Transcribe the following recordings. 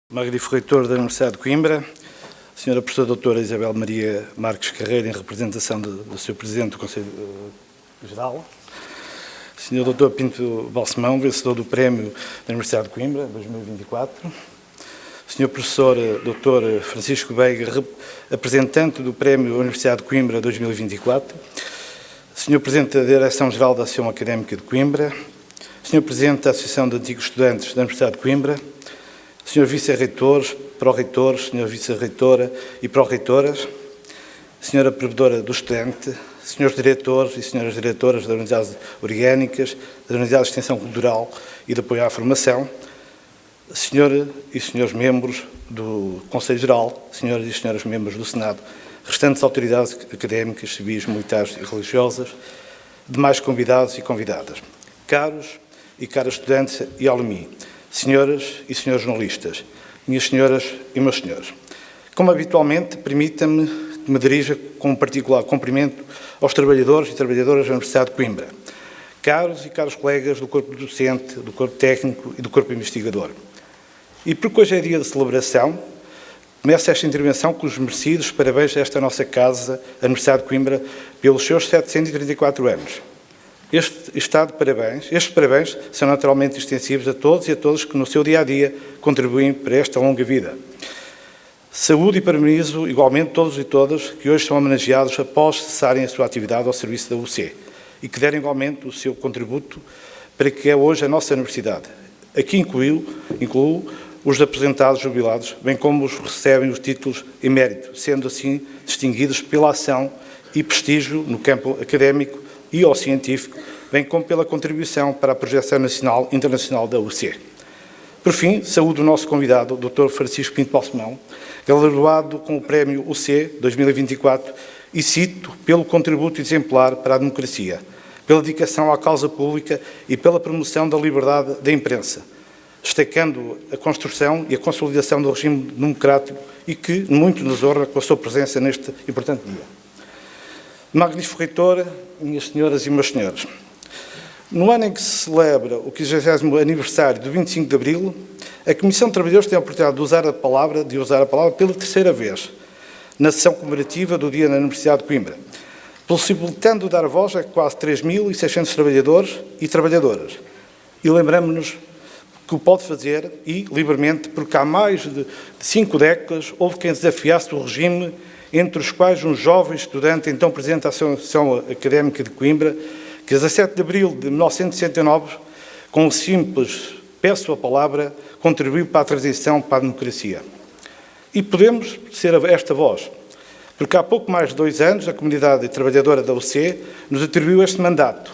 Magnífico reitor da Universidade de Coimbra, Sra. Professora Doutora Isabel Maria Marques Carreira, em representação do Sr. Presidente do Conselho Geral, Sr. Dr. Pinto Balsemão, vencedor do Prémio da Universidade de Coimbra, 2024, Sr. Professor Dr. Francisco Veiga, representante do Prémio Universidade de Coimbra 2024, Sr. Presidente da Direção-Geral da Associação Académica de Coimbra, Sr. Presidente da Associação de Antigos Estudantes da Universidade de Coimbra, Sr. Vice-Reitores, Pró-Reitores, Sra. Vice-Reitora e Pró-Reitoras, Sra. Provedora do Estudante, Srs. Diretores e Sras. Diretoras das Unidades Orgânicas, das Unidades de Extensão Cultural e de Apoio à Formação, Sr. e Srs. Membros do Conselho Geral, Srs. e Sras. Membros do Senado, restantes autoridades académicas, civis, militares e religiosas, demais convidados e convidadas, caros e caras estudantes e alumni, senhoras e senhores jornalistas, minhas senhoras e meus senhores. Como habitualmente, permita-me que me dirija com um particular cumprimento aos trabalhadores e trabalhadoras da Universidade de Coimbra, caros e caros colegas do corpo docente, do corpo técnico e do corpo investigador. E porque hoje é dia de celebração, começo esta intervenção com os merecidos parabéns a esta nossa casa, a Universidade de Coimbra, pelos seus 734 anos. Estes parabéns são naturalmente extensivos a todos e a todas que no seu dia-a-dia contribuem para esta longa vida. Saúde e parabenizo igualmente todos e todas que hoje são homenageados após cessarem a sua atividade ao serviço da UC e que deram igualmente o seu contributo para que é hoje a nossa Universidade. Aqui incluo os aposentados jubilados, bem como os que recebem os títulos em mérito, sendo assim distinguidos pela ação e prestígio no campo académico e ao científico, bem como pela contribuição para a projeção nacional e internacional da UC. Por fim, saúdo o nosso convidado, o Dr. Francisco Pinto Balsemão, galardoado com o Prémio UC 2024, e cito pelo contributo exemplar para a democracia, pela dedicação à causa pública e pela promoção da liberdade da imprensa, destacando a construção e a consolidação do regime democrático e que muito nos honra com a sua presença neste importante dia. Magnífico reitor, minhas senhoras e meus senhores, no ano em que se celebra o 50º aniversário do 25 de Abril, a Comissão de Trabalhadores tem a oportunidade de usar a palavra pela terceira vez, na sessão comemorativa do Dia da Universidade de Coimbra, possibilitando dar voz a quase 3.600 trabalhadores e trabalhadoras. E lembramos-nos que o pode fazer, e livremente, porque há mais de 5 décadas houve quem desafiasse o regime, entre os quais um jovem estudante, então presidente da Associação Académica de Coimbra, que a 17 de abril de 1969, com um simples peço a palavra, contribuiu para a transição para a democracia. E podemos ser esta voz, porque há pouco mais de 2 anos a comunidade trabalhadora da UC nos atribuiu este mandato.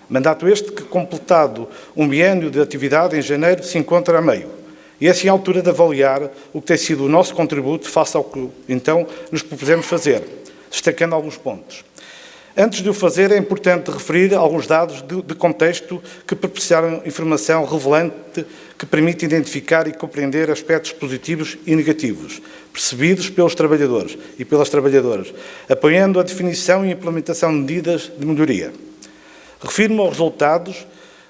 Mandato este que, completado um biênio de atividade em janeiro, se encontra a meio. E é assim a altura de avaliar o que tem sido o nosso contributo face ao que, então, nos propusemos fazer, destacando alguns pontos. Antes de o fazer, é importante referir alguns dados de contexto que proporcionam informação relevante que permite identificar e compreender aspectos positivos e negativos, percebidos pelos trabalhadores e pelas trabalhadoras, apoiando a definição e implementação de medidas de melhoria. Refiro-me aos resultados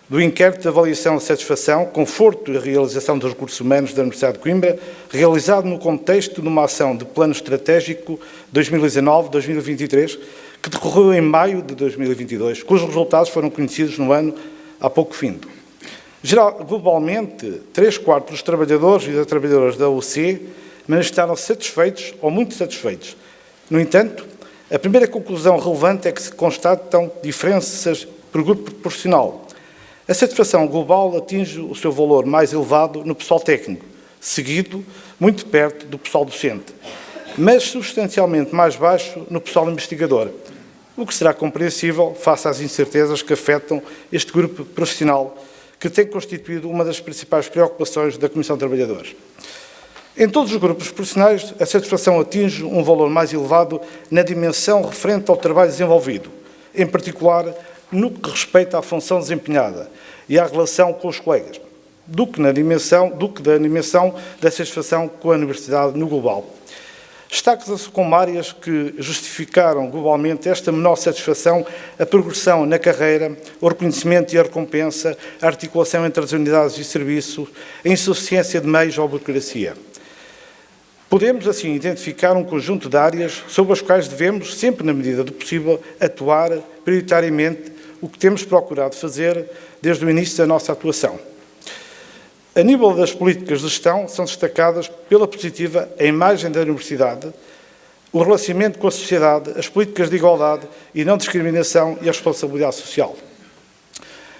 do inquérito de avaliação de satisfação, conforto e realização dos recursos humanos da Universidade de Coimbra, realizado no contexto de uma ação de plano estratégico 2019-2023, que decorreu em maio de 2022, cujos resultados foram conhecidos no ano há pouco findo. Globalmente, 3/4 dos trabalhadores e das trabalhadoras da UC manifestaram satisfeitos ou muito satisfeitos. No entanto, a primeira conclusão relevante é que se constatam diferenças por grupo profissional. A satisfação global atinge o seu valor mais elevado no pessoal técnico, seguido muito perto do pessoal docente, mas substancialmente mais baixo no pessoal investigador, o que será compreensível face às incertezas que afetam este grupo profissional, que tem constituído uma das principais preocupações da Comissão de Trabalhadores. Em todos os grupos profissionais, a satisfação atinge um valor mais elevado na dimensão referente ao trabalho desenvolvido, em particular no que respeita à função desempenhada e à relação com os colegas, do que da dimensão da satisfação com a universidade no global. Destaca-se como áreas que justificaram globalmente esta menor satisfação a progressão na carreira, o reconhecimento e a recompensa, a articulação entre as unidades e serviços, a insuficiência de meios ou a burocracia. Podemos, assim, identificar um conjunto de áreas sobre as quais devemos, sempre na medida do possível, atuar prioritariamente, o que temos procurado fazer desde o início da nossa atuação. A nível das políticas de gestão, são destacadas pela positiva a imagem da Universidade, o relacionamento com a sociedade, as políticas de igualdade e não discriminação e a responsabilidade social.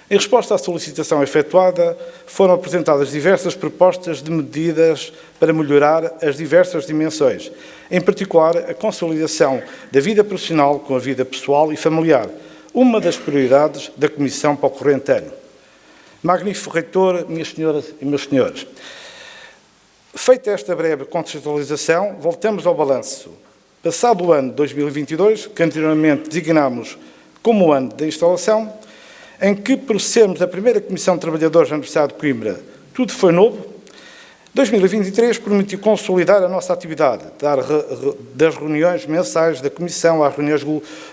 Em resposta à solicitação efetuada, foram apresentadas diversas propostas de medidas para melhorar as diversas dimensões, em particular a consolidação da vida profissional com a vida pessoal e familiar, uma das prioridades da Comissão para o corrente ano. Magnífico reitor, minhas senhoras e meus senhores. Feita esta breve contextualização, voltamos ao balanço. Passado o ano de 2022, que anteriormente designámos como o ano da instalação, em que processemos a primeira Comissão de Trabalhadores da Universidade de Coimbra, tudo foi novo. 2023 permitiu consolidar a nossa atividade, das reuniões mensais da Comissão às reuniões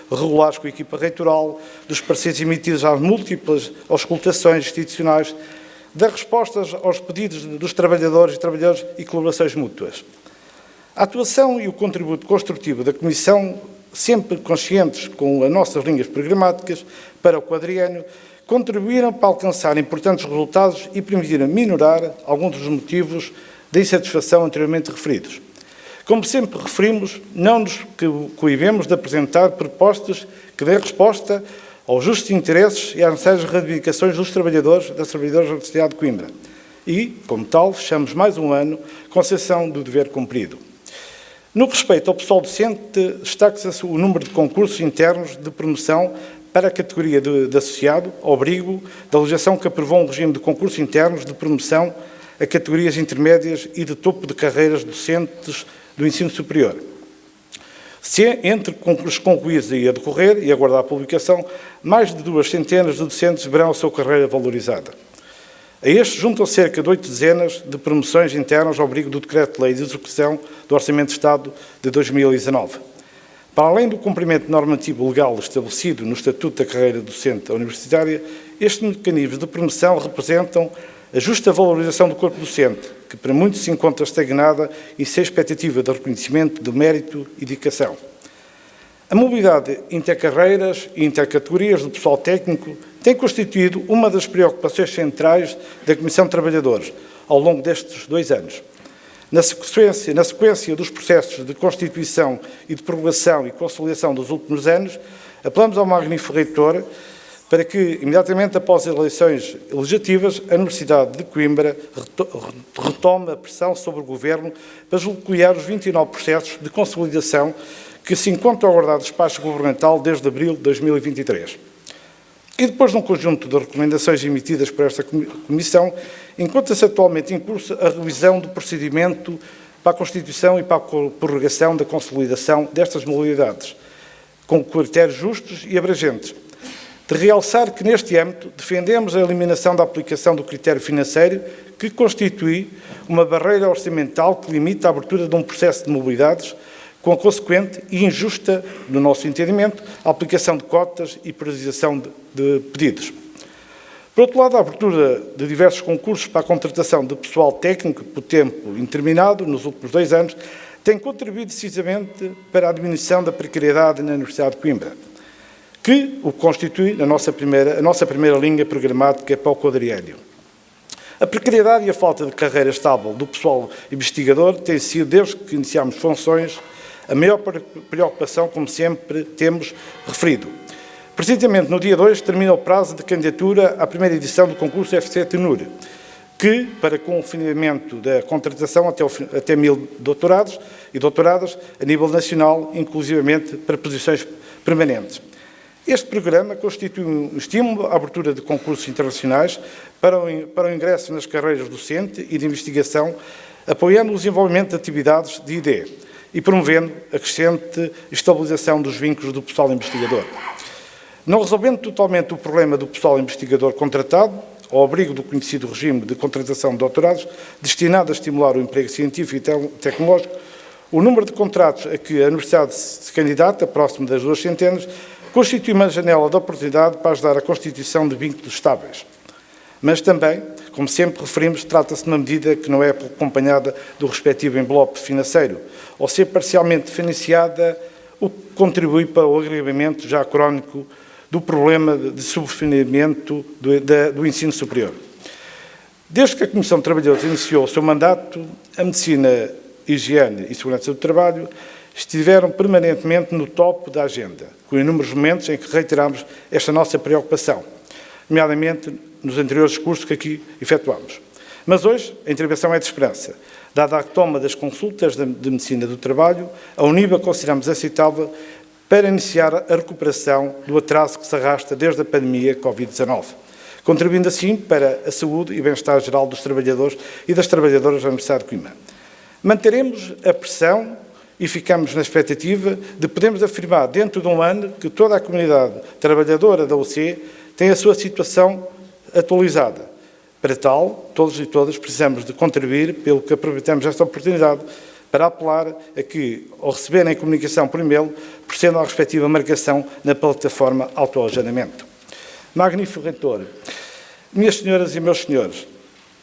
regulares com a equipa reitoral, dos pareceres emitidos às múltiplas auscultações institucionais, das respostas aos pedidos dos trabalhadores e colaborações mútuas. A atuação e o contributo construtivo da Comissão, sempre conscientes com as nossas linhas programáticas para o quadriênio, contribuíram para alcançar importantes resultados e permitiram minorar alguns dos motivos da insatisfação anteriormente referidos. Como sempre referimos, não nos coibemos de apresentar propostas que dêem resposta aos justos interesses e às necessárias reivindicações dos trabalhadores das trabalhadoras da Universidade de Coimbra. E, como tal, fechamos mais um ano com a sensação do dever cumprido. No que respeita ao pessoal docente, destaca-se o número de concursos internos de promoção para a categoria de associado, ao abrigo da legislação que aprovou um regime de concursos internos de promoção a categorias intermédias e de topo de carreiras docentes do ensino superior. Se entre concursos concluídos e a decorrer e aguardar a publicação, mais de 2 centenas de docentes verão a sua carreira valorizada. A estes juntam cerca de 8 dezenas de promoções internas ao abrigo do Decreto-Lei de Execução do Orçamento de Estado de 2019. Para além do cumprimento normativo legal estabelecido no Estatuto da Carreira Docente Universitária, estes mecanismos de promoção representam a justa valorização do corpo docente, que para muitos se encontra estagnada e sem expectativa de reconhecimento do mérito e dedicação. A mobilidade intercarreiras e intercategorias do pessoal técnico tem constituído uma das preocupações centrais da Comissão de Trabalhadores ao longo destes 2 anos. Na sequência dos processos de constituição e de prorrogação e consolidação dos últimos anos, apelamos ao magnífico reitor para que, imediatamente após as eleições legislativas, a Universidade de Coimbra retome a pressão sobre o Governo para desbloquear os 29 processos de consolidação que se encontram a aguardar despacho governamental desde abril de 2023. E depois de um conjunto de recomendações emitidas por esta Comissão, encontra-se atualmente em curso a revisão do procedimento para a constituição e para a prorrogação da consolidação destas modalidades, com critérios justos e abrangentes. De realçar que, neste âmbito, defendemos a eliminação da aplicação do critério financeiro, que constitui uma barreira orçamental que limita a abertura de um processo de mobilidades, com a consequente e injusta, no nosso entendimento, a aplicação de cotas e priorização de pedidos. Por outro lado, a abertura de diversos concursos para a contratação de pessoal técnico por tempo indeterminado nos últimos 2 anos tem contribuído decisivamente para a diminuição da precariedade na Universidade de Coimbra, que o constitui a nossa primeira linha programática para o quadriênio. A precariedade e a falta de carreira estável do pessoal investigador tem sido, desde que iniciámos funções, a maior preocupação, como sempre temos referido. Precisamente no dia 2 termina o prazo de candidatura à primeira edição do concurso FC Tenur, que, para confinamento da contratação até 1000 doutorados e doutoradas a nível nacional, inclusivamente para posições permanentes. Este programa constitui um estímulo à abertura de concursos internacionais para o ingresso nas carreiras docente e de investigação, apoiando o desenvolvimento de atividades de ID e promovendo a crescente estabilização dos vínculos do pessoal investigador. Não resolvendo totalmente o problema do pessoal investigador contratado, ao abrigo do conhecido regime de contratação de doutorados, destinado a estimular o emprego científico e tecnológico, O número de contratos a que a Universidade se candidata, próximo das 2 centenas, constitui uma janela de oportunidade para ajudar a constituição de vínculos estáveis. Mas também, como sempre referimos, trata-se de uma medida que não é acompanhada do respectivo envelope financeiro, ou ser parcialmente financiada, o que contribui para o agravamento já crónico do problema de subfinanciamento do ensino superior. Desde que a Comissão de Trabalhadores iniciou o seu mandato, a medicina, higiene e segurança do trabalho estiveram permanentemente no topo da agenda, com inúmeros momentos em que reiteramos esta nossa preocupação, nomeadamente nos anteriores discursos que aqui efetuámos. Mas hoje a intervenção é de esperança, dada a retoma das consultas de medicina do trabalho, a um nível que consideramos aceitável para iniciar a recuperação do atraso que se arrasta desde a pandemia Covid-19, contribuindo assim para a saúde e bem-estar geral dos trabalhadores e das trabalhadoras da Universidade de Coimbra. Manteremos a pressão e ficamos na expectativa de podermos afirmar dentro de um ano que toda a comunidade trabalhadora da UC tem a sua situação atualizada. Para tal, todos e todas precisamos de contribuir, pelo que aproveitamos esta oportunidade para apelar a que, ao receberem a comunicação por e-mail, procedam à respectiva marcação na plataforma autoagendamento. Magnífico Reitor, minhas senhoras e meus senhores,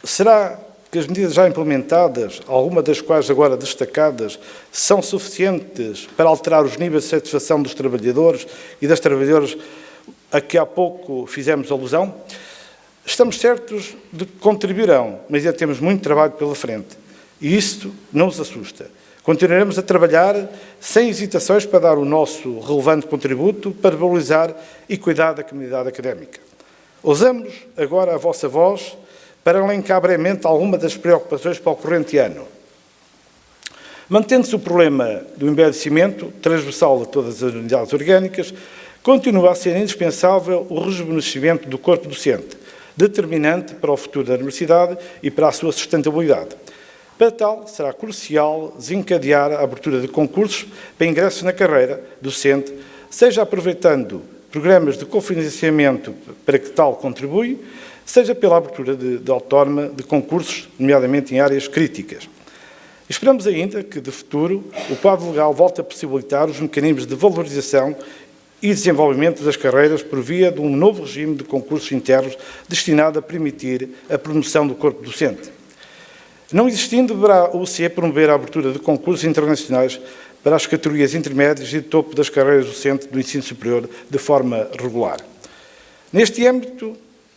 será que as medidas já implementadas, algumas das quais agora destacadas, são suficientes para alterar os níveis de satisfação dos trabalhadores e das trabalhadoras a que há pouco fizemos alusão? Estamos certos de que contribuirão, mas ainda temos muito trabalho pela frente. E isto não nos assusta. Continuaremos a trabalhar sem hesitações para dar o nosso relevante contributo para valorizar e cuidar da comunidade académica. Usamos agora a vossa voz para elencar brevemente algumas das preocupações para o corrente ano. Mantendo-se o problema do envelhecimento, transversal a todas as unidades orgânicas, continua a ser indispensável o rejuvenescimento do corpo docente, determinante para o futuro da Universidade e para a sua sustentabilidade. Para tal, será crucial desencadear a abertura de concursos para ingressos na carreira docente, seja aproveitando programas de cofinanciamento para que tal contribui, seja pela abertura de autónoma de concursos, nomeadamente em áreas críticas. Esperamos ainda que, de futuro, o quadro legal volte a possibilitar os mecanismos de valorização e desenvolvimento das carreiras por via de um novo regime de concursos internos destinado a permitir a promoção do corpo docente. Não existindo, deverá a UCE promover a abertura de concursos internacionais para as categorias intermédias e de topo das carreiras docentes do ensino superior de forma regular. Neste âmbito,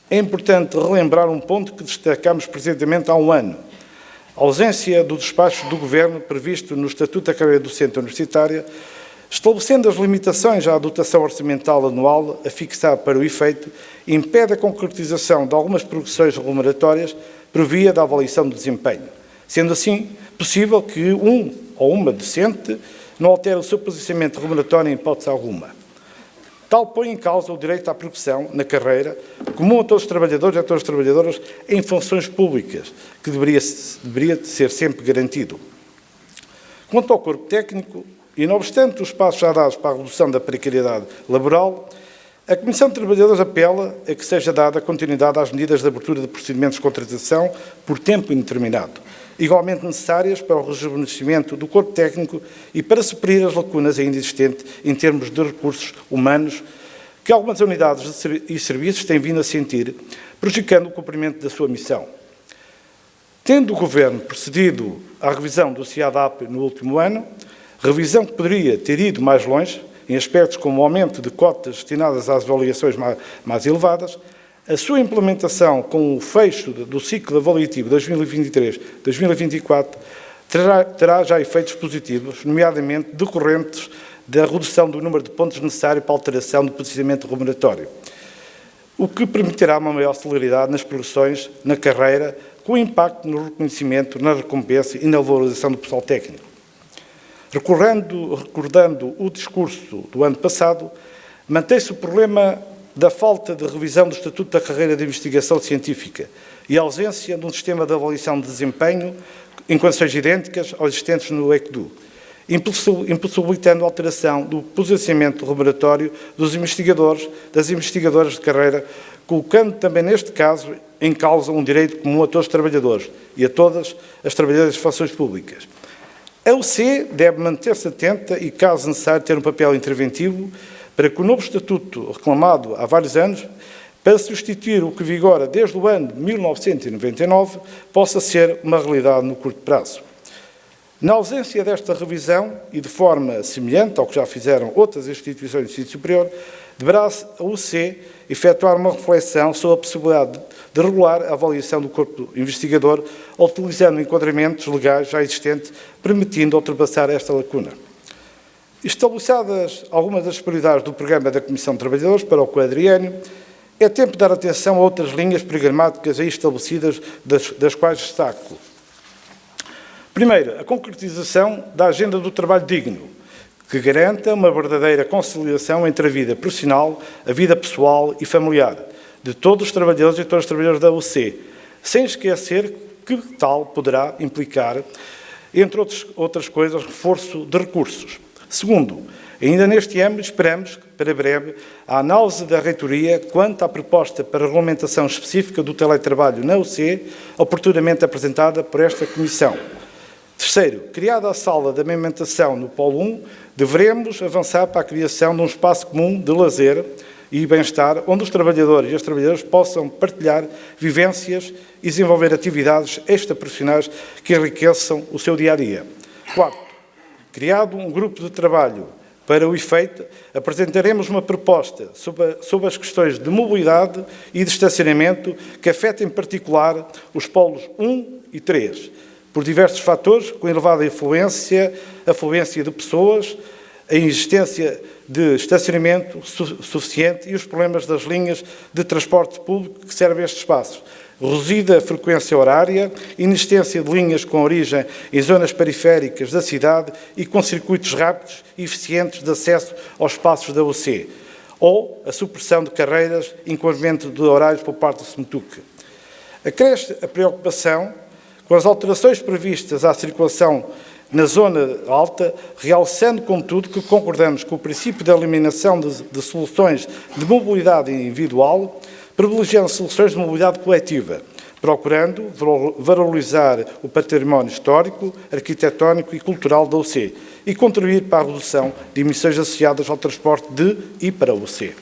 é importante relembrar um ponto que destacamos precisamente há um ano: a ausência do despacho do Governo previsto no Estatuto da Carreira Docente Universitária, estabelecendo as limitações à dotação orçamental anual a fixar para o efeito, impede a concretização de algumas progressões remuneratórias por via da avaliação do desempenho, sendo assim possível que um ou uma docente não altere o seu posicionamento remuneratório em hipótese alguma. Tal põe em causa o direito à progressão na carreira, comum a todos os trabalhadores e a todas as trabalhadoras em funções públicas, que deveria ser sempre garantido. Quanto ao corpo técnico, e não obstante os passos já dados para a redução da precariedade laboral, a Comissão de Trabalhadores apela a que seja dada continuidade às medidas de abertura de procedimentos de contratação por tempo indeterminado, igualmente necessárias para o rejuvenescimento do corpo técnico e para suprir as lacunas ainda existentes em termos de recursos humanos que algumas unidades e serviços têm vindo a sentir, prejudicando o cumprimento da sua missão. Tendo o Governo procedido à revisão do CIADAP no último ano, revisão que poderia ter ido mais longe, em aspectos como o aumento de cotas destinadas às avaliações mais elevadas, a sua implementação com o fecho do ciclo avaliativo 2023-2024 terá já efeitos positivos, nomeadamente decorrentes da redução do número de pontos necessário para a alteração do procedimento remuneratório, o que permitirá uma maior celeridade nas progressões na carreira, com impacto no reconhecimento, na recompensa e na valorização do pessoal técnico. Recordando o discurso do ano passado, mantém-se o problema da falta de revisão do Estatuto da Carreira de Investigação Científica e a ausência de um sistema de avaliação de desempenho em condições idênticas aos existentes no ECDU, impossibilitando a alteração do posicionamento remuneratório dos investigadores, das investigadoras de carreira, colocando também neste caso em causa um direito comum a todos os trabalhadores e a todas as trabalhadoras de funções públicas. A UC deve manter-se atenta e, caso necessário, ter um papel interventivo para que o novo estatuto, reclamado há vários anos, para substituir o que vigora desde o ano de 1999, possa ser uma realidade no curto prazo. Na ausência desta revisão, e de forma semelhante ao que já fizeram outras instituições de ensino superior, deverá a UC efetuar uma reflexão sobre a possibilidade de regular a avaliação do corpo investigador, utilizando enquadramentos legais já existentes, permitindo ultrapassar esta lacuna. Estabelecidas algumas das prioridades do programa da Comissão de Trabalhadores para o quadriênio, é tempo de dar atenção a outras linhas programáticas aí estabelecidas, das quais destaco. Primeiro, a concretização da agenda do trabalho digno, que garanta uma verdadeira conciliação entre a vida profissional, a vida pessoal e familiar de todos os trabalhadores e todas as trabalhadoras da UC, sem esquecer que tal poderá implicar, entre outras coisas, reforço de recursos. Segundo, ainda neste ano, esperamos, para breve, a análise da reitoria quanto à proposta para regulamentação específica do teletrabalho na UC, oportunamente apresentada por esta Comissão. Terceiro, criada a sala de amamentação no Polo 1, devemos avançar para a criação de um espaço comum de lazer e bem-estar, onde os trabalhadores e as trabalhadoras possam partilhar vivências e desenvolver atividades extraprofissionais que enriqueçam o seu dia-a-dia. Quarto, criado um grupo de trabalho para o efeito, apresentaremos uma proposta sobre as questões de mobilidade e de estacionamento que afetam em particular os polos 1 e 3, por diversos fatores, com elevada afluência de pessoas, a inexistência de estacionamento suficiente e os problemas das linhas de transporte público que servem a estes espaços. Reduzida a frequência horária, inexistência de linhas com origem em zonas periféricas da cidade e com circuitos rápidos e eficientes de acesso aos espaços da UC, ou a supressão de carreiras e enquadramento de horários por parte do SMTUC. Acresce a preocupação com as alterações previstas à circulação na zona alta, realçando, contudo, que concordamos com o princípio da eliminação de soluções de mobilidade individual, privilegiando soluções de mobilidade coletiva, procurando valorizar o património histórico, arquitetónico e cultural da UC e contribuir para a redução de emissões associadas ao transporte de e para a UC.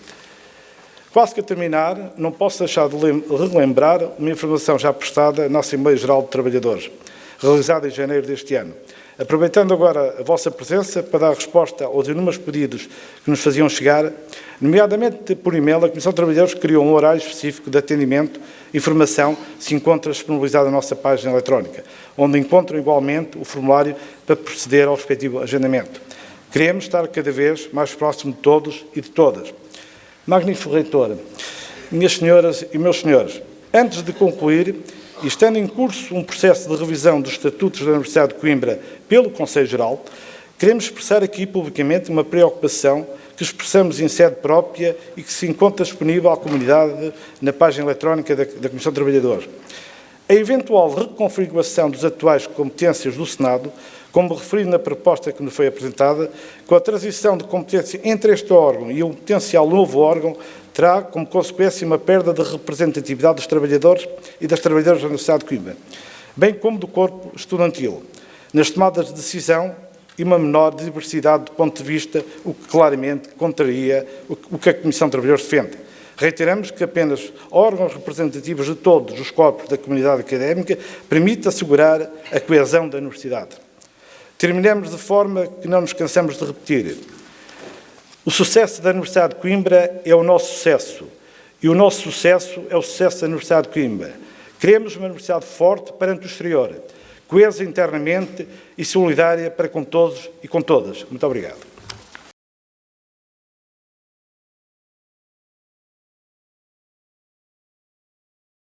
Quase que a terminar, não posso deixar de relembrar uma informação já prestada na Assembleia Geral de Trabalhadores, realizada em janeiro deste ano. Aproveitando agora a vossa presença para dar resposta aos inúmeros pedidos que nos faziam chegar, nomeadamente por e-mail, a Comissão de Trabalhadores criou um horário específico de atendimento e informação se encontra disponibilizado na nossa página eletrónica, onde encontram igualmente o formulário para proceder ao respectivo agendamento. Queremos estar cada vez mais próximo de todos e de todas. Magnífico Reitor, minhas senhoras e meus senhores, antes de concluir, e estando em curso um processo de revisão dos estatutos da Universidade de Coimbra pelo Conselho Geral, queremos expressar aqui publicamente uma preocupação que expressamos em sede própria e que se encontra disponível à comunidade na página eletrónica da Comissão de Trabalhadores. A eventual reconfiguração das atuais competências do Senado, como referido na proposta que nos foi apresentada, com a transição de competência entre este órgão e o potencial novo órgão, terá como consequência uma perda de representatividade dos trabalhadores e das trabalhadoras da Universidade de Coimbra, bem como do corpo estudantil, nas tomadas de decisão e uma menor diversidade de ponto de vista, o que claramente contraria o que a Comissão de Trabalhadores defende. Reiteramos que apenas órgãos representativos de todos os corpos da comunidade académica permite assegurar a coesão da Universidade. Terminemos de forma que não nos cansamos de repetir. O sucesso da Universidade de Coimbra é o nosso sucesso e o nosso sucesso é o sucesso da Universidade de Coimbra. Queremos uma universidade forte perante o exterior, coesa internamente e solidária para com todos e com todas. Muito obrigado.